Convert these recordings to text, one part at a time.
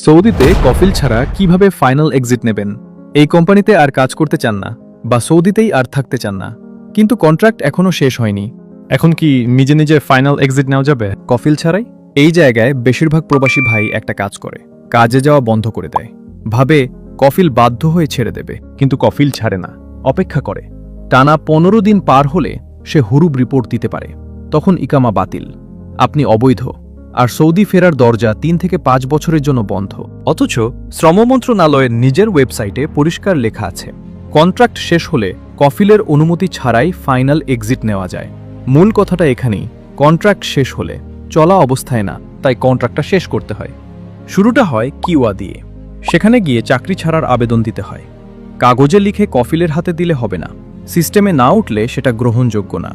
সৌদিতে কফিল ছাড়া কিভাবে ফাইনাল এক্সিট নেবেন? এই কোম্পানিতে আর কাজ করতে চান না বা সৌদিতেই আর থাকতে চান না, কিন্তু কন্ট্রাক্ট এখনো শেষ হয়নি। এখন কি নিজে নিজে ফাইনাল এক্সিট নেওয়া যাবে কফিল ছাড়াই? এই জায়গায় বেশিরভাগ প্রবাসী ভাই একটা কাজ করে, কাজে যাওয়া বন্ধ করে দেয়। ভাবে কফিল বাধ্য হয়ে ছেড়ে দেবে, কিন্তু কফিল ছাড়ে না, অপেক্ষা করে। টানা 15 দিন পার হলে সে হুরুব রিপোর্ট দিতে পারে, তখন ইকামা বাতিল, আপনি অবৈধ, আর সৌদি ফেরার দরজা 3 থেকে 5 বছরের জন্য বন্ধ। অথচ শ্রম মন্ত্রণালয়ের নিজের ওয়েবসাইটে পরিষ্কার লেখা আছে, কন্ট্রাক্ট শেষ হলে কফিলের অনুমতি ছাড়াই ফাইনাল এক্সিট নেওয়া যায়। মূল কথাটা এখানেই, কন্ট্রাক্ট শেষ হলে, চলা অবস্থায় না, তাই কন্ট্রাক্টটা শেষ করতে হয়। শুরুটা হয় কিওয়া দিয়ে, সেখানে গিয়ে চাকরি ছাড়ার আবেদন দিতে হয়। কাগজে লিখে কফিলের হাতে দিলে হবে না, সিস্টেমে না উঠলে সেটা গ্রহণযোগ্য না।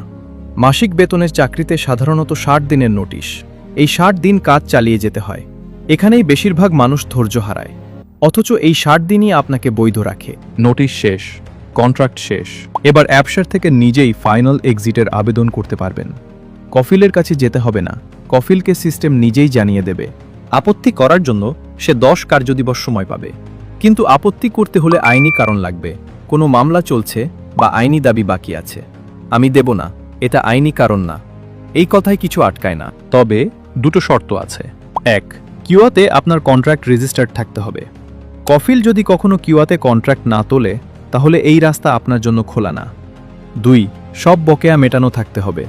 মাসিক বেতনের চাকরিতে সাধারণত 60 দিনের নোটিশ, এই 60 দিন কাজ চালিয়ে যেতে হয়। এখানেই বেশিরভাগ মানুষ ধৈর্য হারায়, অথচ এই 60 দিনই আপনাকে বৈধ রাখে। নোটিশ শেষ, কন্ট্রাক্ট শেষ, এবার অ্যাপসার থেকে নিজেই ফাইনাল এক্সিটের আবেদন করতে পারবেন। কফিলের কাছে যেতে হবে না, কফিলকে সিস্টেম নিজেই জানিয়ে দেবে। আপত্তি করার জন্য সে 10 কার্যদিবস সময় পাবে, কিন্তু আপত্তি করতে হলে আইনি কারণ লাগবে, কোনো মামলা চলছে বা আইনি দাবি বাকি আছে। আমি দেব না, এটা আইনি কারণ না, এই কথায় কিছু আটকায় না। তবে দুটো শর্ত আছে। 1, কিওয়াতে আপনার কন্ট্রাক্ট রেজিস্টার্ড থাকতে হবে। কফিল যদি কখনো কিওয়াতে কন্ট্রাক্ট না তোলে, তাহলে এই রাস্তা আপনার জন্য খোলা না। 2, সব বকেয়া মেটানো থাকতে হবে,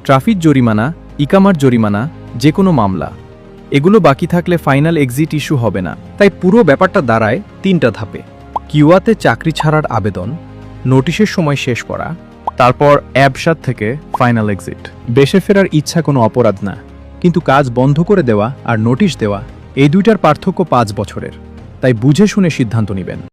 ট্রাফিক জরিমানা, ইকামার জরিমানা, যে কোনো মামলা, এগুলো বাকি থাকলে ফাইনাল এক্সিট ইস্যু হবে না। তাই পুরো ব্যাপারটা দাঁড়ায় 3টা ধাপে: কিওয়াতে চাকরি ছাড়ার আবেদন, নোটিশের সময় শেষ করা, তারপর অ্যাবসার থেকে ফাইনাল এক্সিট। দেশে ফেরার ইচ্ছা কোনো অপরাধ না, কিন্তু কাজ বন্ধ করে দেওয়া আর নোটিশ দেওয়া, এই দুইটার পার্থক্য 5 বছরের। তাই বুঝে শুনে সিদ্ধান্ত নেবেন।